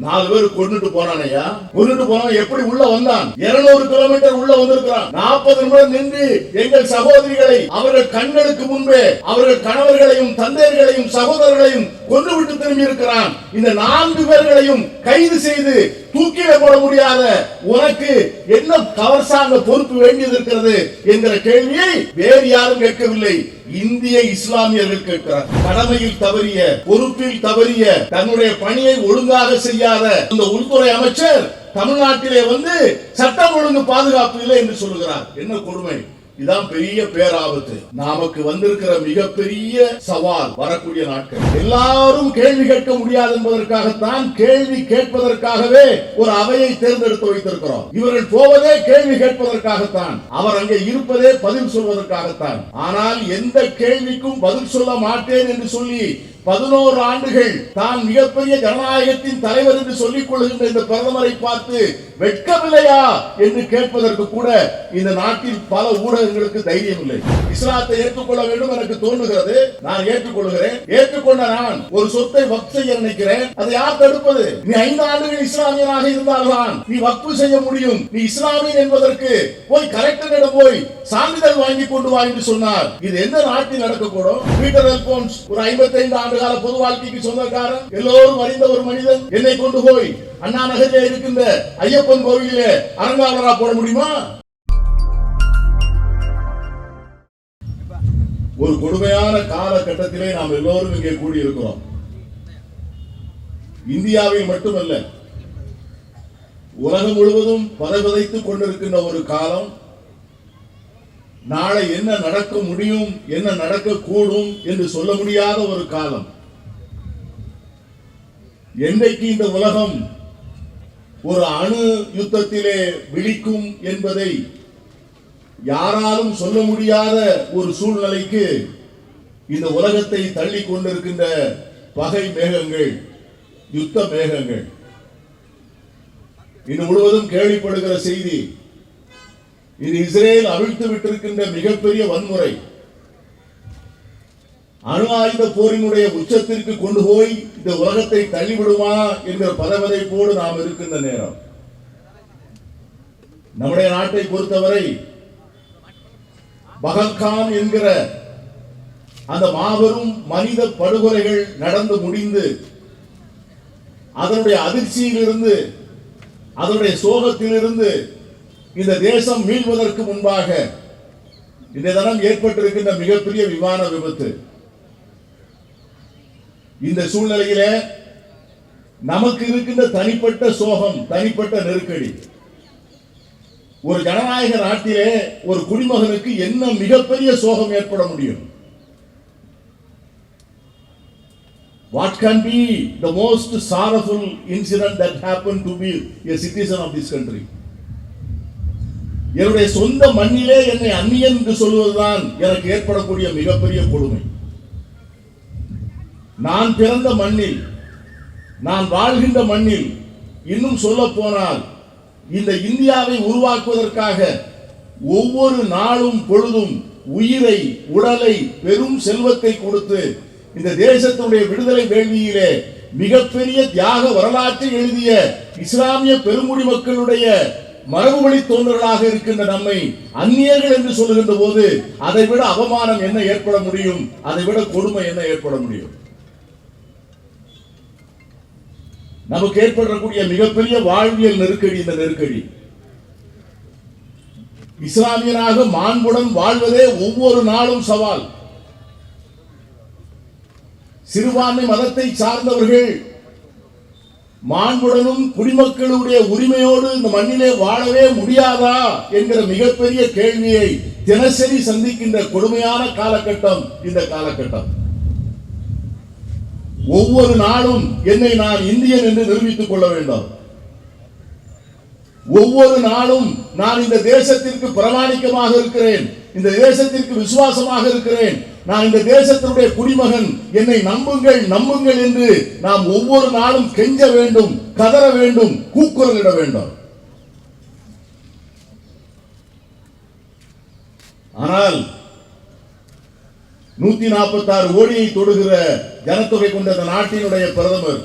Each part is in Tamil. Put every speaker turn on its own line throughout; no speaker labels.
4 பேர் கொண்டுட்டு போனானையா. கொண்டுட்டு போனவன் எப்படி உள்ள வந்தான்? 200 கிலோமீட்டர் உள்ள வந்திருக்கிறான். 40 நிமிடம் நின்று எங்கள் சகோதரிகளை அவர்கள் கண்களுக்கு முன்பே அவர்கள் கணவர்களையும் தந்தையர்களையும் சகோதரர்களையும் கொன்றுவிட்டு திரும்பி இருக்கிறான். இந்த 4 பேர்களையும் கைது செய்து தூக்கில போட முடியாத உனக்கு என்ன கவர்சாங்க பொறுப்பு வேண்டியது இருக்கிறது என்கிற கேள்வியை வேறு யாரும் கேட்கவில்லை. இந்திய இஸ்லாமியர்கள் கேட்கிறார். கடமையில் தவறிய, பொறுப்பில் தவறிய, தன்னுடைய பணியை ஒழுங்காக செய்யாத இந்த உள்துறை அமைச்சர் தமிழ்நாட்டிலே வந்து சட்டம் ஒழுங்கு பாதுகாப்பு இல்லை என்று சொல்லுகிறார். என்ன கொடுமை! இதான் பெரிய பேராபத்து. நமக்கு வந்திருக்கிற மிகப்பெரிய சவால் வரக்கூடிய நாட்கள். எல்லாரும் கேள்வி கேட்க முடியாது என்பதற்காகத்தான் கேள்வி கேட்பதற்காகவே ஒரு அவையை தேர்ந்தெடுத்து வைத்திருக்கிறோம். இவர்கள் போவதே கேள்வி கேட்பதற்காகத்தான், அவர் அங்கே இருப்பதே பதில் சொல்வதற்காகத்தான். ஆனால் எந்த கேள்விக்கும் பதில் சொல்ல மாட்டேன் என்று சொல்லி 11 ஆண்டுகள் தான் மிகப்பெரிய ஜனநாயகத்தின் தலைவர் என்று சொல்லிக் கொள்கின்ற இந்த பிரதமரை பார்த்து வெட்கமில்லையா என்று கேட்பதற்கு கூட இந்த நாட்டில் பல ஊடகங்களுக்கு தைரியம் இல்லை. இஸ்லாத்தை ஏற்றுக்கொள்ள வேண்டும் எனக்கு தோன்றுகிறது. நான் ஏற்றுக்கொள்கிறேன். ஏற்றுக்கொண்ட நான் ஒரு சொத்தை வக்ஃப் செய்ய நினைக்கிறேன். அதை யார் தடுப்பது? நீ 5 ஆண்டுகள் இஸ்லாமியனாக இருந்தால்தான் நீ வக்ஃப் செய்ய முடியும். நீ இஸ்லாமியன் என்பதற்கு போய் கலெக்டரிடம் போய் சான்றிதழ் வாங்கி கொண்டு வா என்று சொன்னார். இது எந்த நாட்டில் நடக்கக்கூடும்? பீட்டர் அல்போன்ஸ் ஒரு 55 ஆண்டு கால பொது வாழ்க்கைக்கு சொந்தக்காரன், எல்லோரும் அறிந்த ஒரு மனிதன். என்னை கொண்டு போய் அண்ணா நகரிலே இருக்கின்ற ஐயப்பன் கோவிலே அரங்காவலரா போட முடியுமா? ஒரு கொடுமையான காலகட்டத்திலே நாம் எல்லோரும் இங்கே கூடியிருக்கிறோம். இந்தியாவில் மட்டுமல்ல, உலகம் முழுவதும் பதைபதைத்துக் கொண்டிருக்கின்ற ஒரு காலம். நாளை என்ன நடக்க முடியும், என்ன நடக்க கூடும் என்று சொல்ல முடியாத ஒரு காலம். என்றைக்கு இந்த உலகம் ஒரு அணு யுத்தத்திலே விழிக்கும் என்பதை யாராலும் சொல்ல முடியாத ஒரு சூழ்நிலைக்கு இந்த உலகத்தை தள்ளி கொண்டிருக்கின்ற பகை மேகங்கள், யுத்த மேகங்கள். இது முழுவதும் கேள்விப்படுகிற செய்தி, இது இஸ்ரேல் அவிழ்த்து விட்டிருக்கின்ற மிகப்பெரிய வன்முறை அணு ஆயுத போரினுடைய உச்சத்திற்கு கொண்டு போய் இந்த உலகத்தை தள்ளிவிடுமா என்கிற பதவதைப்போடு நாம் இருக்கின்ற நேரம். நம்முடைய நாட்டை பொறுத்தவரை பகல்காம் என்கிற அந்த மாபெரும் மனித படுகொலைகள் நடந்து முடிந்து அதனுடைய அதிர்ச்சியிலிருந்து, அதனுடைய சோகத்திலிருந்து இந்த தேசம் மீள்வதற்கு முன்பாக இந்த தினம் ஏற்பட்டிருக்கின்ற மிகப்பெரிய விமான விபத்து. இந்த சூழ்நிலையில நமக்கு இருக்கின்ற தனிப்பட்ட சோகம், தனிப்பட்ட நெருக்கடி. ஒரு ஜனநாயக நாட்டிலே ஒரு குடிமகனுக்கு என்ன மிகப்பெரிய சோகம் ஏற்பட முடியும்? What can be the most sorrowful incident that happened to be a citizen of this country? என்னுடைய சொந்த மண்ணிலே என்னை அந்நியன் என்று சொல்வதுதான் எனக்கு ஏற்படக்கூடிய மிகப்பெரிய கொடுமை. நான் பிறந்த மண்ணில், நான் வாழ்கின்ற மண்ணில், இன்னும் சொல்ல போனால் இந்த இந்தியாவை உருவாக்குவதற்காக ஒவ்வொரு நாளும் பொழுதும் உயிரை, உடலை, பெரும் செல்வத்தை கொடுத்து இந்த தேசத்துடைய விடுதலை வேள்வியிலே மிகப்பெரிய தியாக வரலாற்றை எழுதிய இஸ்லாமிய பெருங்குடி மக்களுடைய மரபுவழி தோன்றர்களாக இருக்கின்ற நம்மை அந்நியர்கள் என்று சொல்லுகின்ற போது அதைவிட அவமானம் என்ன ஏற்பட முடியும்? அதைவிட கொடுமை என்ன ஏற்பட முடியும்? நமக்கு ஏற்படக்கூடிய மிகப்பெரிய வாழ்வியல் நெருக்கடி இந்த நெருக்கடி. இஸ்லாமியனாக மாண்புடன் வாழ்வதே ஒவ்வொரு நாளும் சவால். சிறுபான்மை மதத்தை சார்ந்தவர்கள் மாண்புடனும் குடிமக்களுடைய உரிமையோடு இந்த மண்ணிலே வாழவே முடியாதா என்கிற மிகப்பெரிய கேள்வியை தினசரி சந்திக்கின்ற கொடுமையான காலகட்டம் இந்த காலகட்டம். ஒவ்வொரு நாளும் என்னை நான் இந்தியன் என்று நிரூபித்துக் கொள்ள வேண்டும். ஒவ்வொரு நாளும் நான் இந்த தேசத்திற்கு பிரமாணிக்கமாக இருக்கிறேன், இந்த தேசத்திற்கு விசுவாசமாக இருக்கிறேன், நான் இந்த தேசத்தினுடைய குடிமகன், என்னை நம்புங்கள் நம்புங்கள் என்று நாம் ஒவ்வொரு நாளும் கெஞ்ச வேண்டும், கதற வேண்டும், கூக்குரலிட வேண்டும். ஆனால் 146 கோடியை தொடுகிற ஜனத்தொகை கொண்ட நாட்டினுடைய பிரதமர்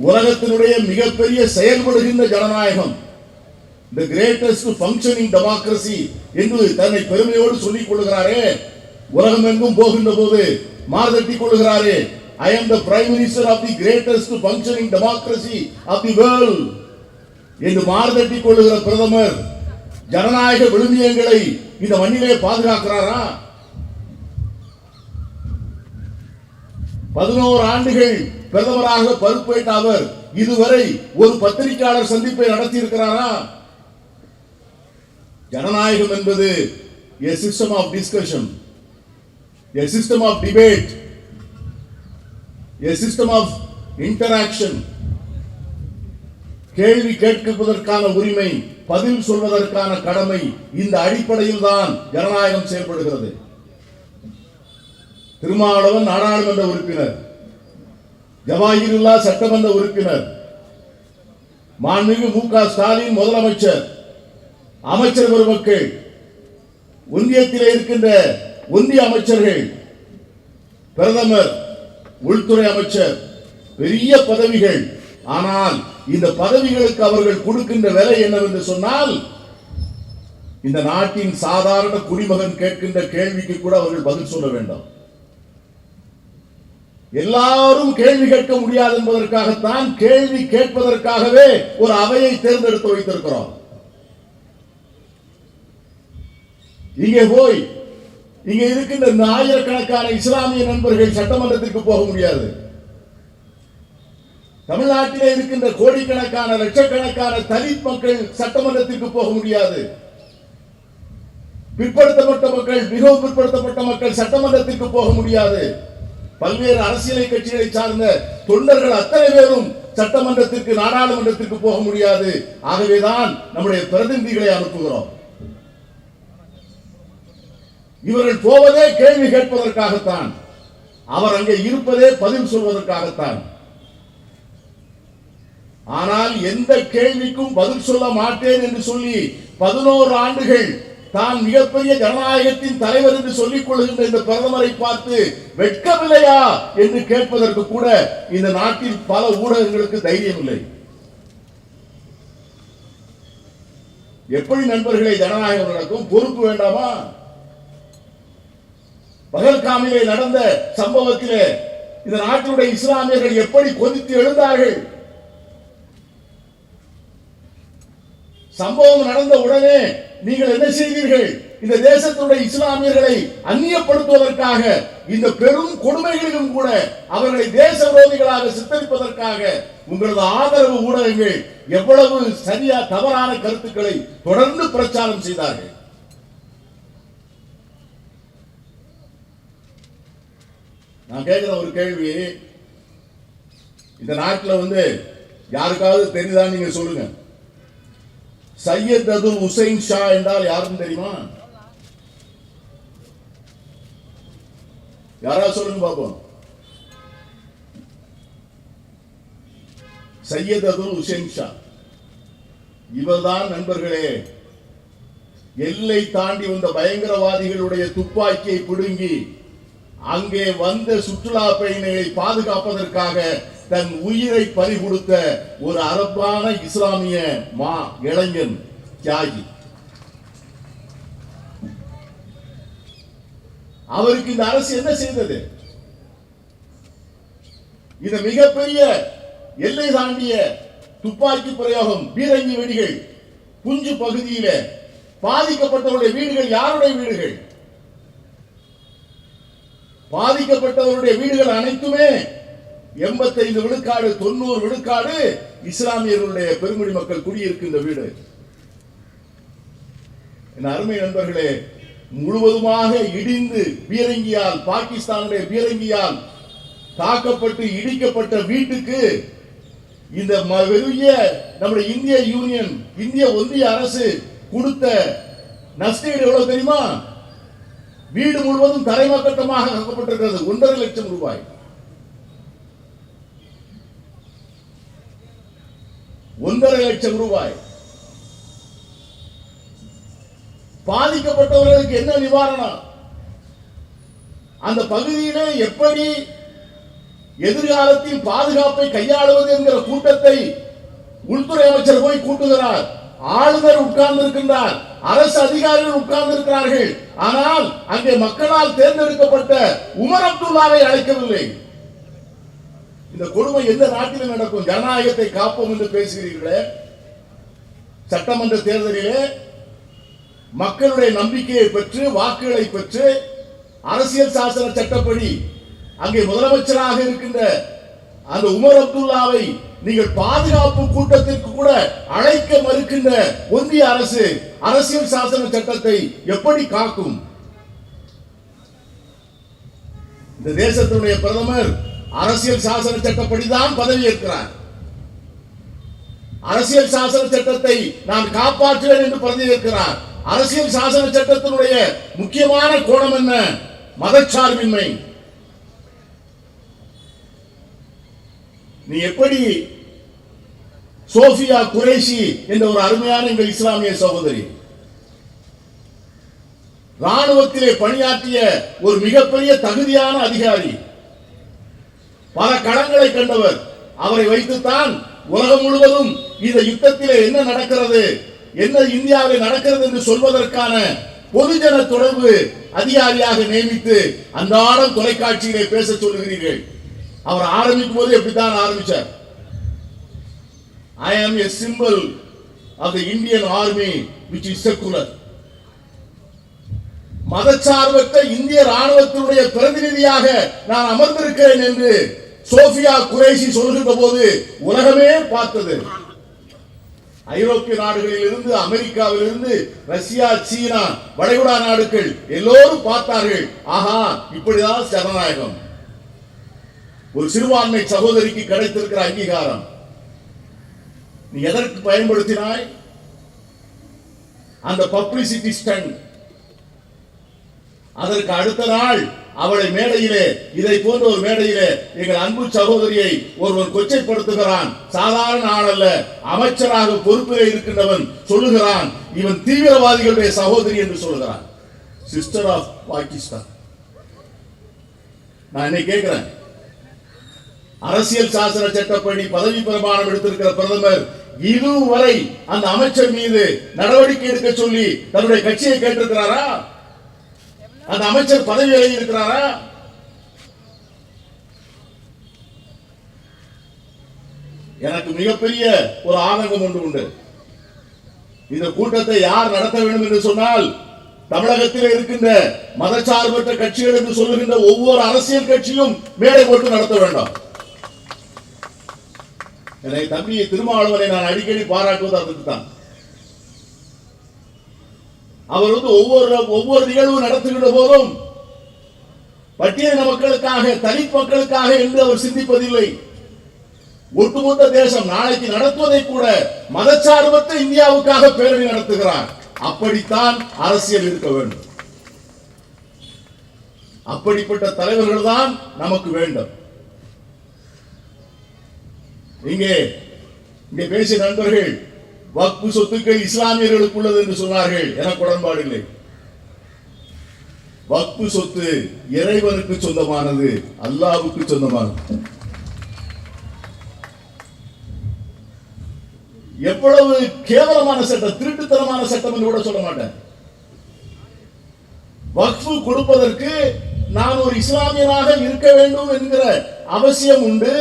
உலகத்தினுடைய மிகப்பெரிய செயல்படுகின்ற ஜனநாயகம், the greatest functioning democracy என்று தன்னை பெருமையோடு சொல்லிக் கொள்கிறாரே, உலகம் எங்கும் போகின்ற போது மார்தட்டி கொள்கிறாரே, I am the prime minister of the greatest functioning democracy of the world என்று மார்தட்டி கொள்ளுகிற பிரதமர் ஜனநாயக விழுமியங்களை இந்த மண்ணிலே பாதுகாக்கிறாரா? 11 ஆண்டுகள் பிரதமராக பொறுப்பேற்ற அவர் இதுவரை ஒரு பத்திரிகையாளர் சந்திப்பை நடத்தி இருக்கிறாரா? ஜனநாயகம் என்பது a system of discussion, a system of debate, a system of interaction. கேள்வி கேட்பதற்கான உரிமை, பதில் சொல்வதற்கான கடமை, இந்த அடிப்படையில் தான் ஜனநாயகம் செயல்படுகிறது. திருமாவளவன் நாடாளுமன்ற உறுப்பினர், ஜவாஹிருல்லா சட்டமன்ற உறுப்பினர், மாண்புமிகு மு.க. ஸ்டாலின் முதலமைச்சர், அமைச்சர் பெருமக்கள், ஒன்றியத்திலே இருக்கின்ற ஒன்றிய அமைச்சர்கள், பிரதமர், உள்துறை அமைச்சர், பெரிய பதவிகள். ஆனால் இந்த பதவிகளுக்கு அவர்கள் கொடுக்கின்ற விலை என்னவென்று சொன்னால், இந்த நாட்டின் சாதாரண குடிமகன் கேட்கின்ற கேள்விக்கு கூட அவர்கள் பதில் சொல்ல வேண்டும். எல்லாரும் கேள்வி கேட்க முடியாது என்பதற்காகத்தான் கேள்வி கேட்பதற்காகவே ஒரு அவையை தேர்ந்தெடுத்து வைத்திருக்கிறோம். இங்கே போய் இங்கே இருக்கின்ற ஆயிரக்கணக்கான இஸ்லாமிய நண்பர்கள் சட்டமன்றத்திற்கு போக முடியாது. தமிழ்நாட்டிலே இருக்கின்ற கோடிக்கணக்கான லட்சக்கணக்கான தலித் மக்கள் சட்டமன்றத்திற்கு போக முடியாது. பிற்படுத்தப்பட்ட மக்கள், மிகவும் பிற்படுத்தப்பட்ட மக்கள் சட்டமன்றத்திற்கு போக முடியாது. பல்வேறு அரசியல் கட்சிகளை சார்ந்த தொண்டர்கள் அத்தனை பேரும் சட்டமன்றத்திற்கு, நாடாளுமன்றத்திற்கு போக முடியாது. ஆகவேதான் நம்முடைய பிரதிநிதிகளை அனுப்புகிறோம். இவர்கள் போவதே கேள்வி கேட்பதற்காகத்தான், அவர் அங்கே இருப்பதே பதில் சொல்வதற்காகத்தான். ஆனால் எந்த கேள்விக்கும் பதில் சொல்ல மாட்டேன் என்று சொல்லி 11 ஆண்டுகள் தான் மிகப்பெரிய ஜனநாயகத்தின் தலைவர் என்று சொல்லிக் கொள்கின்ற இந்த பிரதமரை பார்த்து வெட்கமில்லையா என்று கேட்பதற்கு கூட இந்த நாட்டில் பல ஊடகங்களுக்கு தைரியம் இல்லை. எப்படி நண்பர்களை ஜனநாயகம் நடக்கும்? பொறுப்பு வேண்டாமா? பகல்காமிலே நடந்த சம்பவத்திலே இந்த நாட்டினுடைய இஸ்லாமியர்கள் எப்படி கொதித்து எழுந்தார்கள்? சம்பவம் நடந்த உடனே நீங்கள் என்ன செய்தீர்கள்? இந்த தேசத்துடைய இஸ்லாமியர்களை அந்நியப்படுத்துவதற்காக, இந்த பெரும் கொடுமைகளிலும் கூட அவர்களை தேச விரோதிகளாக சித்தரிப்பதற்காக உங்களது ஆதரவு ஊடகங்கள் எவ்வளவு சரியா தவறான கருத்துக்களை தொடர்ந்து பிரச்சாரம் செய்தார்கள். நான் கேட்கிற ஒரு கேள்வி, இந்த நாட்டில் யாருக்காவது தெரியுதான்னு நீங்க சொல்லுங்க. சையத் அதுல் ஹுசைன் ஷா என்றால் யாருன்னு தெரியுமா? யாராவது சொல்லுங்க பாப்போம். சையத் அதுல் ஹுசைன் ஷா இவர்தான் நண்பர்களே எல்லை தாண்டி வந்த பயங்கரவாதிகளுடைய துப்பாக்கியை பிடுங்கி அங்கே வந்த சுற்றுலா பயணிகளை பாதுகாப்பதற்காக தன் உயிரை பறி கொடுத்த ஒரு அரபான இஸ்லாமிய இளைஞன், தியாகி. அவருக்கு இந்த அரசு என்ன செய்தது? இந்த மிகப்பெரிய எல்லை தாண்டிய துப்பாக்கி பிரயோகம், பீரங்கி வெடிகள், குஞ்சு பகுதியில பாதிக்கப்பட்டவருடைய வீடுகள் யாருடைய வீடுகள்? பாதிக்கப்பட்டவருடைய வீடுகள் அனைத்துமே 85 விழுக்காடு 90 விழுக்காடு இஸ்லாமியர்களுடைய பெருங்குடி மக்கள் குடியிருக்கின்ற வீடு. என் அருமை நண்பர்களே, முழுவதுமாக இடிந்து பீரங்கியால், பாகிஸ்தானுடைய பீரங்கியால் தாக்கப்பட்டு இடிக்கப்பட்ட வீட்டுக்கு இந்த பெரிய நம்முடைய இந்திய யூனியன், இந்திய ஒன்றிய அரசு கொடுத்த நஷ்டஈடு எவ்வளவு தெரியுமா? வீடு முழுவதும் தரைமட்டமாக ஆக்கப்பட்டிருக்கிறது. 1.5 லட்சம் ரூபாய். 1.5 லட்சம் ரூபாய். பாதிக்கப்பட்டவர்களுக்கு என்ன நிவாரணம்? அந்த பகுதியிலே எப்படி எதிர்காலத்தில் பாதுகாப்பை கையாளுவது என்கிற கூட்டத்தை உள்துறை அமைச்சர் போய் கூட்டுகிறார். ஆளுநர் உட்கார்ந்து இருக்கின்றார், அரசு அதிகாரிகள் உட்கார்ந்து இருக்கிறார்கள். ஆனால் அங்கே மக்களால் தேர்ந்தெடுக்கப்பட்ட உமர் அப்துல்லாவை அழைக்கவில்லை. இந்த கொடுமை எந்த நாட்டில் நடக்கும்? ஜனநாயகத்தை காப்போம் என்று பேசுகிறீர்களே, சட்டமன்ற தேர்தலிலே மக்களுடைய நம்பிக்கையை பெற்று வாக்குகளை பெற்று அரசியல் சாசன சட்டப்படி அங்கே முதலமைச்சராக இருக்கின்ற அந்த உமர் அப்துல்லாவை நீங்கள் பாதுகாப்பு கூட்டத்திற்கு கூட அழைக்க மறுக்கின்ற ஒன்றிய அரசு அரசியல் சாசன சட்டத்தை எப்படி காக்கும்? இந்த தேசத்தினுடைய பிரதமர் அரசியல் சாசன சட்டப்படிதான் பதவியேற்கிறார். அரசியல் சாசன சட்டத்தை நான் காப்பாற்றுவேன் என்று பதவியேற்கிறார். அரசியல் சாசன சட்டத்தினுடைய முக்கியமான கோணம் என்ன? மதச்சார்பின்மை. நீ எப்படி சோஃபியா குரேஷி என்ற ஒரு அருமையான எங்கள் இஸ்லாமிய சகோதரி, ராணுவத்திலே பணியாற்றிய ஒரு மிகப்பெரிய தகுதியான அதிகாரி, பல களங்களை கண்டவர், அவரை வைத்துத்தான் உலகம் முழுவதும் இந்த யுத்தத்திலே என்ன நடக்கிறது, என்ன இந்தியாவில் நடக்கிறது என்று சொல்வதற்கான பொதுஜன தொடர்பு அதிகாரியாக நியமித்து அன்றாடம் தொலைக்காட்சியிலே பேச சொல்லுகிறீர்கள். அவர் ஆரம்பிக்கும் போது எப்படித்தான் ஆரம்பிச்சார்? I am a symbol of the Indian army which is secular. மதச்சார்பற்ற இந்திய ராணுவத்தினுடைய பிரதிநிதியாக நான் அமர்ந்திருக்கிறேன் என்று சோஃபியா குரேஷி சொல்கின்ற போது உலகமே பார்த்தது. ஐரோப்பிய நாடுகளில் இருந்து, அமெரிக்காவில் இருந்து, ரஷ்யா, சீனா, வளைகுடா நாடுகள் எல்லோரும் பார்த்தார்கள். ஆஹா, இப்படிதான் ஜனநாயகம். ஒரு சிறுபான்மை சகோதரிக்கு கிடைத்திருக்கிற அங்கீகாரம் நீ எதற்கு பயன்படுத்தினாய்? அந்த பப்ளிசிட்டி ஸ்டண்ட். அதற்கு அடுத்த நாள் அவளை மேடையிலே, இதை போன்ற ஒரு மேடையிலே எங்கள் அன்பு சகோதரியை ஒருவன் கொச்சைப்படுத்துகிறான். சாதாரண ஆள் அல்ல, அமைச்சராக பொறுப்பிலே இருக்கின்றவன் சொல்லுகிறான், இவன் தீவிரவாதிகளுடைய சகோதரி என்று சொல்லுகிறான். Sister of Pakistan. நான் என்ன கேட்கிறேன்? அரசியல் சாசன சட்டப்படி பதவி பிரமாணம் எடுத்திருக்கிற பிரதமர் இதுவரை அந்த அமைச்சர் மீது நடவடிக்கை எடுக்க சொல்லி தன்னுடைய கட்சியை கேட்டிருக்கிறாரா? அந்த அமைச்சர் பதவி விலகி இருக்கிறாரா? எனக்கு மிகப்பெரிய ஒரு ஆதங்கம் ஒன்று உண்டு. இந்த கூட்டத்தை யார் நடத்த வேண்டும் என்று சொன்னால், தமிழகத்தில் இருக்கின்ற மதச்சார்பற்ற கட்சிகள் என்று சொல்லுகின்ற ஒவ்வொரு அரசியல் கட்சியும் மேடை போட்டு நடத்த வேண்டாம். என்னை தம்பி திருமாவளவனை நான் அடிக்கடி பாராட்டுவது அதுக்கு தான். அவர் ஒவ்வொரு நிகழ்வு நடத்துகின்ற போதும் பட்டியலின மக்களுக்காக, தலித் மக்களுக்காக என்று அவர் சிந்திப்பதில்லை. ஒட்டுமொத்த தேசம் நாளைக்கு நடத்துவதை கூட மதச்சார்பற்ற இந்தியாவுக்காக பேரணி நடத்துகிறார். அப்படித்தான் அரசியல் இருக்க வேண்டும். அப்படிப்பட்ட தலைவர்கள் தான் நமக்கு வேண்டும். இங்கே பேசிய நண்பர்கள் வக்ஃபு சொத்துக்கள் இஸ்லாமியர்களுக்கு உள்ளது என்று சொன்னார்கள். எனக்கு உடன்பாடு இல்லை. வக்ஃபு சொத்து இறைவனுக்கு சொந்தமானது, அல்லாஹ்வுக்கு சொந்தமானது. எவ்வளவு கேவலமான சட்டம், திருட்டுத்தனமான சட்டம் என்று கூட சொல்ல மாட்டேன். வக்ஃபு கொடுப்பதற்கு நான் ஒரு இஸ்லாமியனாக இருக்க வேண்டும் என்கிற அவசியம் உண்டு.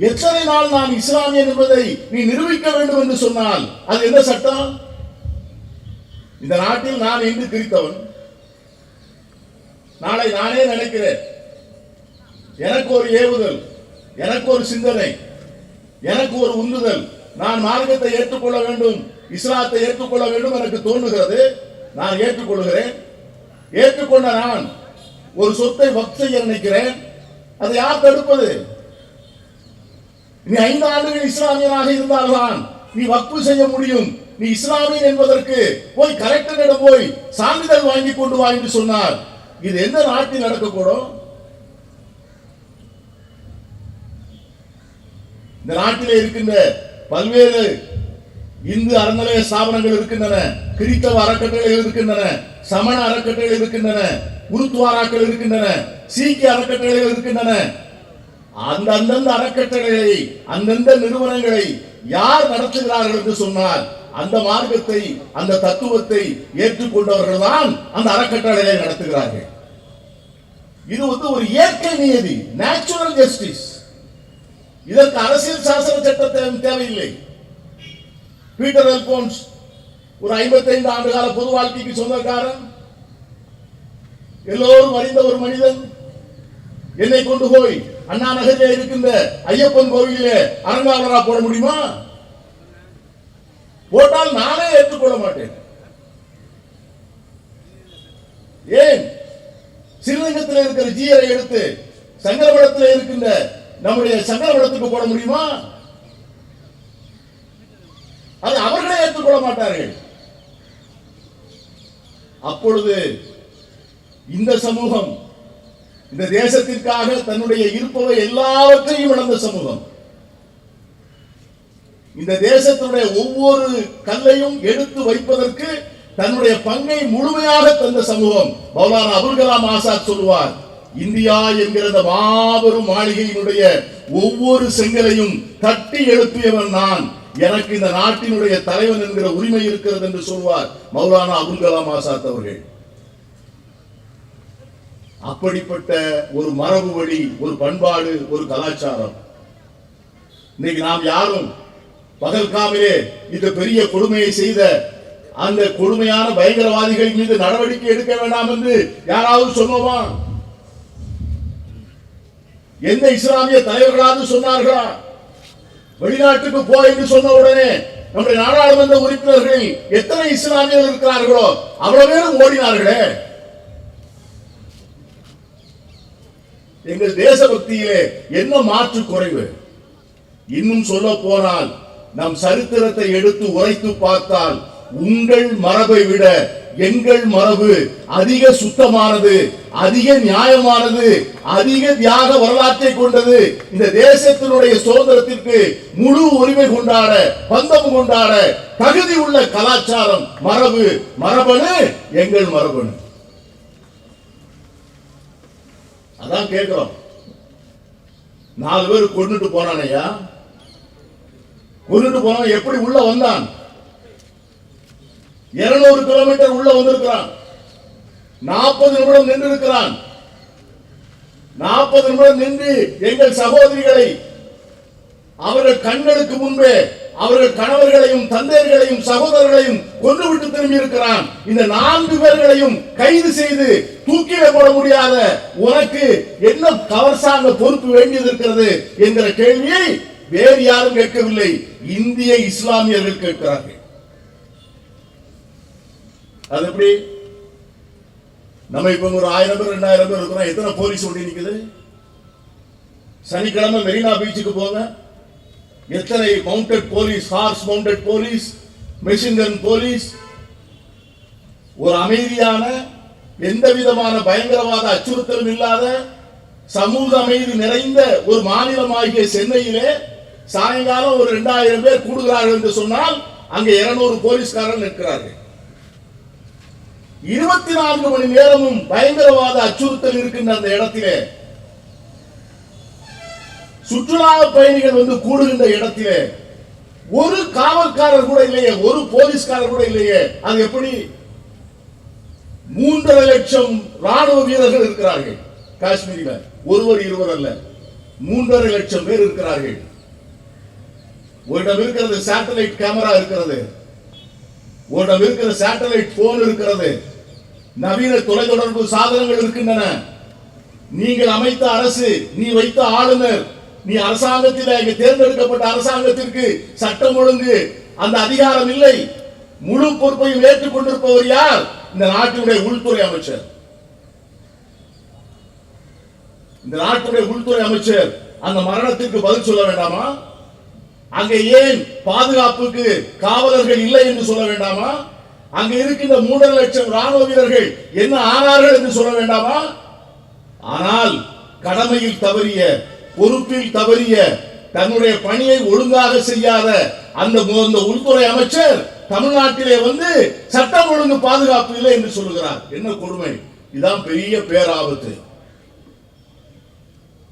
எத்தனை நாள் நான் இஸ்லாமியன் என்பதை நீ நிரூபிக்க வேண்டும் என்று சொன்னால் அது என்ன சட்டம்? இந்த நாட்டில் நான் என்று கிறித்தவன், நாளை நானே நினைக்கிறேன், எனக்கு ஒரு ஏவுதல், எனக்கு ஒரு சிந்தனை, எனக்கு ஒரு உந்துதல், நான் மார்க்கத்தை ஏற்றுக்கொள்ள வேண்டும், இஸ்லாத்தை ஏற்றுக்கொள்ள வேண்டும் எனக்கு தோன்றுகிறது. நான் ஏற்றுக்கொள்கிறேன். ஏற்றுக்கொண்ட நான் ஒரு சொத்தை வக்ஃப் செய்ய நினைக்கிறேன். அதை யார் தடுப்பது? நீ 5 ஆண்டுகள் இஸ்லாமியனாக இருந்தால்தான் நீ வக்ஃப் செய்ய முடியும். நீ இஸ்லாமியன் என்பதற்கு போய் கலெக்டரிடம் போய் சான்றிதழ் வாங்கி கொண்டு வா என்று சொன்னார். இது எந்த நாட்டில் நடக்கக்கூடும்? இந்த நாட்டிலே இருக்கின்ற பல்வேறு இந்து அறநிலைய ஸ்தாபனங்கள் இருக்கின்றன, கிறிஸ்தவ அறக்கட்டளைகள் இருக்கின்றன, சமண அறக்கட்டளைகள் இருக்கின்றன, குருத்வாராக்கள் இருக்கின்றன, சீக்கிய அறக்கட்டளைகள் இருக்கின்றன. அந்தந்த அறக்கட்டளைகளை அந்தந்த நிறுவனங்களை யார் நடத்துகிறார்கள் என்று சொன்னால் அந்த மார்க்கத்தை அந்த தத்துவத்தை ஏற்றுக்கொண்டவர்கள் தான் அந்த அறக்கட்டளைகளை நடத்துகிறார்கள். இது ஒரு இயற்கை நியதி, நேச்சுரல் ஜஸ்டிஸ். இதற்கு அரசியல் சாசன சட்டத்தை தேவையில்லை. பீட்டர் அல்போன்ஸ் ஒரு 55 ஆண்டு கால பொது வாழ்க்கைக்கு சொந்தக்காரன், எல்லோரும் அறிந்த ஒரு மனிதன். என்னை கொண்டு போய் அண்ணா நகரில் இருக்கின்ற ஐயப்பன் கோவிலே அறங்காவலரா போட முடியுமா? போட்டால் நானே ஏற்றுக்கொள்ள மாட்டேன். ஏன்? ஸ்ரீரங்கத்தில் இருக்கிற ஜீயரை எடுத்து சங்கரபுரத்தில் இருக்கின்ற நம்முடைய சங்கரபுரத்துக்கு போட முடியுமா? அது அவர்களே ஏற்றுக்கொள்ள மாட்டார்கள். அப்பொழுது இந்த சமூகம் இந்த தேசத்திற்காக தன்னுடைய இருப்பவை எல்லாவற்றையும் இழந்த சமூகம், இந்த தேசத்தினுடைய ஒவ்வொரு கல்லையும் எடுத்து வைப்பதற்கு தன்னுடைய பங்கை முழுமையாக தந்த சமூகம். மௌலானா அபுல் கலாம் ஆசாத் சொல்லுவார், இந்தியா என்கிற மாபெரும் மாளிகையினுடைய ஒவ்வொரு செங்கலையும் தட்டி எழுப்பியவன் நான், எனக்கு இந்த நாட்டினுடைய தலைவன் என்கிற உரிமை இருக்கிறது என்று சொல்வார் மௌலானா அபுல் கலாம் ஆசாத் அவர்கள். அப்படிப்பட்ட ஒரு மரபு வழி, ஒரு பண்பாடு, ஒரு கலாச்சாரம். இன்னைக்கு நாம் யாரும் பகல்காமிலே இந்த பெரிய கொடுமையை செய்த அந்த கொடுமையான பயங்கரவாதிகள் மீது நடவடிக்கை எடுக்க வேண்டாம் என்று யாராவது சொன்னோமா? எந்த இஸ்லாமிய தலைவர்களாவது சொன்னார்களா? வெளிநாட்டுக்கு போய் என்று சொன்ன உடனே நம்முடைய நாடாளுமன்ற உறுப்பினர்கள் எத்தனை இஸ்லாமியர்கள் இருக்கிறார்களோ அவ்வளவு பேரும் ஓடினார்களே. எங்கள் தேசபக்தியிலே என்ன மாற்று குறைவு? இன்னும் சொல்ல போனால் நம் சரித்திரத்தை எடுத்து உரைத்து பார்த்தால் உங்கள் மரபை விட எங்கள் மரபு அதிக சுத்தமானது, அதிக நியாயமானது, அதிக தியாக வரலாற்றை கொண்டது. இந்த தேசத்தினுடைய சுதந்திரத்திற்கு முழு உரிமை கொண்டாட, பந்தம் கொண்டாட தகுதி உள்ள கலாச்சாரம், மரபு, மரபணு எங்கள் மரபணு. அதான் கேட்கிறோம். 4 பேர் கொண்டுட்டு போனானையா, கொண்டுட்டு போன எப்படி உள்ள வந்தான்? 200 கிலோமீட்டர் உள்ள வந்திருக்கிறான். 40 நிமிடம் நின்று இருக்கிறான். 40 நிமிடம் நின்று எங்கள் சகோதரிகளை அவர்கள் கண்களுக்கு முன்பே அவர்கள் கணவர்களையும் தந்தையர்களையும் சகோதரர்களையும் கொன்றுவிட்டு திரும்பி இருக்கிறான். இந்த 4 பேர்களையும் கைது செய்து தூக்கில போட முடியாத உனக்கு என்ன கவர்சாங்க பொறுப்பு வேண்டியது இருக்கிறது என்கிற கேள்வியை வேறு யாரும் கேட்கவில்லை, இந்திய இஸ்லாமியர்கள் கேட்கிறார்கள். அது எப்படி? நம்ம இப்ப ஒரு 1000 பேர் 2000 பேர் இருக்கிறோம். எத்தனை போலீஸ் ஒட்டி நிக்குது? சனிக்கிழமை மெரினா பீச்சுக்கு போங்க, எத்தனை mounted police, horse mounted police, machine gun police. ஒரு அமைதியான, எந்த விதமான பயங்கரவாத அச்சுறுத்தலும் இல்லாத, சமூக அமைதி நிறைந்த ஒரு மாநிலமாகிய சென்னையிலே சாயங்காலம் ஒரு 2000 பேர் கூடுகிறார்கள் என்று சொன்னால் அங்கே 200 போலீஸ்காரர்கள் நிற்கிறார்கள். 24 மணி நேரமும் பயங்கரவாத அச்சுறுத்தல் இருக்கின்ற அந்த இடத்திலே, சுற்றுலா பயணிகள் வந்து கூடுகின்ற இடத்திலே ஒரு காவல்காரர் கூட இல்லையே, ஒரு போலீஸ்காரர் கூட இல்லையே. அது எப்படி? 3.5 லட்சம் ராணுவ வீரர்கள் இருக்கிறார்கள் காஷ்மீரில். ஒருவர் இருவர் அல்ல, 3.5 லட்சம் பேர் இருக்கிறார்கள். ஒருடம் இருக்கிறது சேட்டலைட் கேமரா இருக்கிறது, ஒருடம் இருக்கிற சேட்டலைட் போன் இருக்கிறது, நவீன தொலைத்தொடர்பு சாதனங்கள் இருக்கின்றன. நீங்கள் அமைத்த அரசு, நீ வைத்த ஆளுநர், நீ அரசாங்கத்தில் தேர்ந்தெடுக்கப்பட்ட அரசாங்கத்திற்கு சட்டம் ஒழுங்கு அந்த அதிகாரம் இல்லை. முழு பொறுப்பையும் ஏற்றுக்கொண்டிருப்பவர் யார்? இந்த நாட்டினுடைய உள்துறை அமைச்சர். இந்த நாட்டுடைய உள்துறை அமைச்சர் அந்த மரணத்திற்கு பதில் சொல்ல வேண்டாமா? அங்கே ஏன் பாதுகாப்புக்கு காவலர்கள் இல்லை என்று சொல்ல வேண்டாமா? அங்க இருக்கின்ற 3.5 லட்சம் ராணுவ வீரர்கள் என்ன ஆனார்கள் என்று சொல்ல வேண்டாமா? ஆனால் கடமையில் தவறிய, பொறுப்பில் தவறிய, தன்னுடைய பணியை ஒழுங்காக செய்யாத அந்த உள்துறை அமைச்சர் தமிழ்நாட்டிலே வந்து சட்டம் ஒழுங்கு பாதுகாப்பு இல்லை என்று சொல்லுகிறார். என்ன கொடுமை! இதுதான் பெரிய பேராபத்து.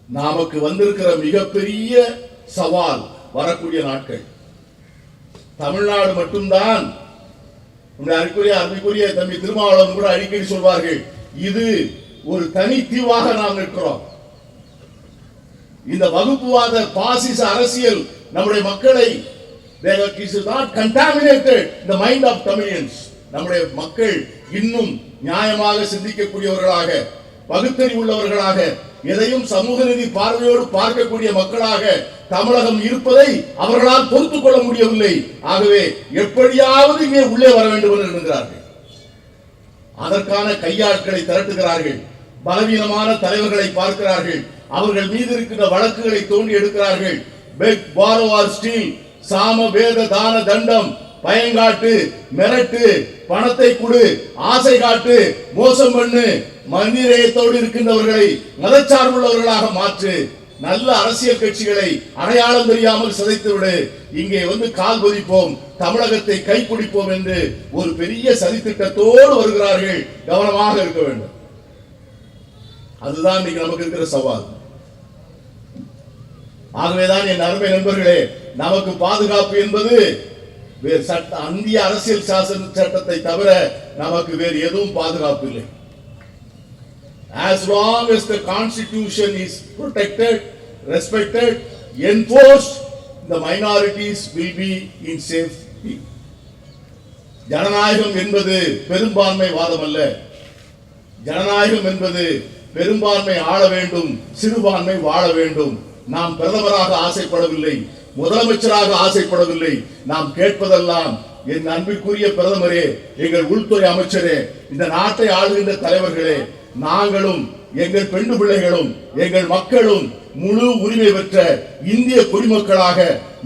நமக்கு வந்திருக்கிற மிகப்பெரிய சவால் வரக்கூடிய நாட்கள். தமிழ்நாடு மட்டும்தான். அருமைக்குரிய தம்பி திருமாவளவன் கூட அடிக்கடி சொல்வார்கள், இது ஒரு தனித்தீவாக நாம் நிற்கிறோம். இந்த வகுப்புவாத பாசிச அரசியல் நம்முடைய மக்களை நம்முடைய மக்கள் இன்னும் நியாயமாக சிந்திக்கக்கூடியவர்களாக, பகுத்தறிவுள்ளவர்களாக, எதையும் சமூக நீதி பார்வையோடு பார்க்கக்கூடிய மக்களாக தமிழகம் இருப்பதை அவர்களால் பொறுத்துக் கொள்ள முடியவில்லை. ஆகவே எப்படியாவது இங்கே உள்ளே வர வேண்டும் என்று எண்ணுகிறார்கள். அதற்கான கையாட்களை திரட்டுகிறார்கள். பலவீனமான தலைவர்களை பார்க்கிறார்கள். அவர்கள் மீது இருக்கின்ற வழக்குகளை தோண்டி எடுக்கிறார்கள். பெக், பாரோ ஆர் ஸ்டீல், சாம வேத தான தண்டம், பயங்காட்டு, மிரட்டு, பணத்தை கொடு, ஆசை காட்டு, மோசம் பண்ணு, மனிதநேயத்தோடு இருக்கின்றவர்களை மதச்சார்புள்ளவர்களாக மாற்று, நல்ல அரசியல் கட்சிகளை அடையாளம் தெரியாமல் சிதைத்து விடு, இங்கே வந்து கால் பதிப்போம், தமிழகத்தை கைப்பிடிப்போம் என்று ஒரு பெரிய சதித்திட்டத்தோடு வருகிறார்கள். கவனமாக இருக்க வேண்டும். அதுதான் இன்னைக்கு நமக்கு இருக்கிற சவால். ஆகவேதான் என் அருமை நண்பர்களே, நமக்கு பாதுகாப்பு என்பது இந்திய அரசியல் சாசன சட்டத்தை தவிர நமக்கு வேறு எதுவும் பாதுகாப்பு இல்லை. As long as the constitution is protected, respected, enforced, the minorities will be in safety. ஜனநாயகம் என்பது பெரும்பான்மை வாதம் அல்ல. ஜனநாயகம் என்பது பெரும்பான்மை ஆள வேண்டும், சிறுபான்மை வாழ வேண்டும். நாம் பிரதமராக ஆசைப்படவில்லை, முதலமைச்சராக ஆசைப்படவில்லை. நாம் கேட்பதெல்லாம், என் அன்பிற்குரிய பிரதமரே, எங்கள் உள்துறை அமைச்சரே, இந்த நாட்டை ஆளுகின்ற தலைவர்களே, நாங்களும் எங்கள் பெண் பிள்ளைகளும் எங்கள் மக்களும் முழு உரிமை பெற்ற இந்திய குடிமக்களாக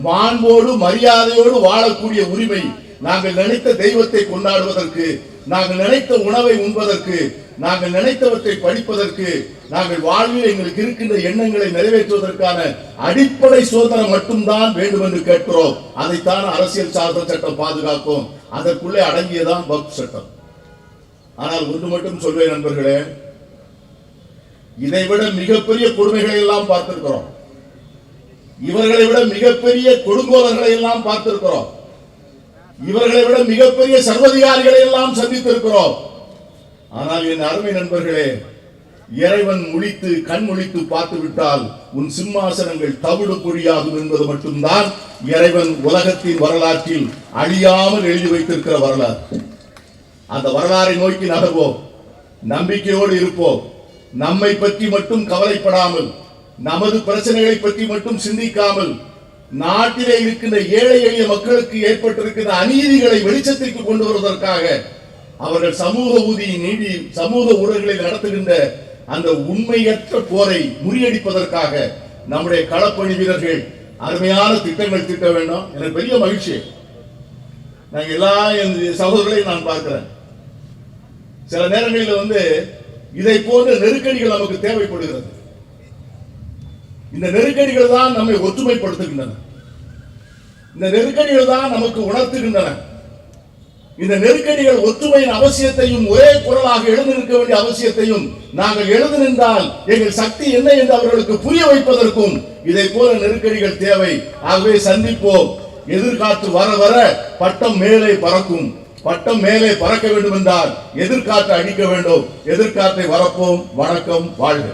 மாண்போடு மரியாதையோடு வாழக்கூடிய உரிமை, நாங்கள் நினைத்த தெய்வத்தை கொண்டாடுவதற்கு, நாங்கள் நினைத்த உணவை உண்பதற்கு, நாங்கள் நினைத்தவற்றை படிப்பதற்கு, நாங்கள் வாழ்வில் எங்களுக்கு இருக்கின்ற எண்ணங்களை நிறைவேற்றுவதற்கான அடிப்படை சுதந்திரம் மட்டும்தான் வேண்டும் என்று கேட்கிறோம். அதைத்தான் அரசியல் சாசன சட்டம் பாதுகாக்கும். அதற்குள்ளே அடங்கியதான் வக்ஃப் சட்டம். ஆனால் ஒன்று மட்டும் சொல்வேன் நண்பர்களே, இதைவிட மிகப்பெரிய கொடுமைகளை எல்லாம் பார்த்திருக்கிறோம். இவர்களை விட மிகப்பெரிய கொடுங்கோலர்களை எல்லாம் பார்த்திருக்கிறோம். இவர்களை விட மிகப்பெரிய சர்வதிகாரிகளை எல்லாம் சந்தித்திருக்கிறோம். ஆனால் என் அருமை நண்பர்களே, இறைவன் முழித்து கண் முழித்து பார்த்து விட்டால் உன் சிம்மாசனங்கள் தவிடு பொடியாகும் என்பது மட்டும்தான் இறைவன் உலகத்தின் வரலாற்றில் அழியாமல் எழுதி வைத்திருக்கிற வரலாறு. அந்த வரலாறை நோக்கி நகர்வோம், நம்பிக்கையோடு இருப்போம். நம்மை பற்றி மட்டும் கவலைப்படாமல், நமது பிரச்சனைகளை பற்றி மட்டும் சிந்திக்காமல், நாட்டிலே இருக்கின்ற ஏழை எளிய மக்களுக்கு ஏற்பட்டிருக்கின்ற அநீதிகளை வெளிச்சத்திற்கு கொண்டு வருவதற்காக, அவர்கள் சமூக ஊழல்களை நடத்துகின்ற அந்த உண்மையற்ற போரை முறியடிப்பதற்காக நம்முடைய களப்பணி வீரர்கள் அருமையான திட்டங்கள் தீட்ட வேண்டும். எனக்கு பெரிய மகிழ்ச்சி. நாங்கள் எல்லா என் சகோதரர்களையும் நான் பார்க்கிறேன். சில நேரங்களில் இதை போன்ற நெருக்கடிகள் நமக்கு தேவைப்படுகிறது. இந்த நெருக்கடிகள் தான் நம்மை ஒற்றுமைப்படுத்துகின்றன. இந்த நெருக்கடிகள் தான் நமக்கு உணர்த்துகின்றன. இந்த நெருக்கடிகள் ஒற்றுமையின் அவசியத்தையும், ஒரே குரலாக எழுந்து நிற்க வேண்டிய அவசியத்தையும், நாங்கள் எழுந்து நின்றால் எங்கள் சக்தி என்ன என்று அவர்களுக்கு புரிய வைப்பதற்கும் இதை போல நெருக்கடிகள் தேவை. ஆகவே சந்திப்போம். எதிர்காற்று வர வர பட்டம் மேலே பறக்கும். பட்டம் மேலே பறக்க வேண்டும் என்றால் எதிர்காற்றை அடிக்க வேண்டும். எதிர்காற்றை வரப்போம். வணக்கம், வாழ்க.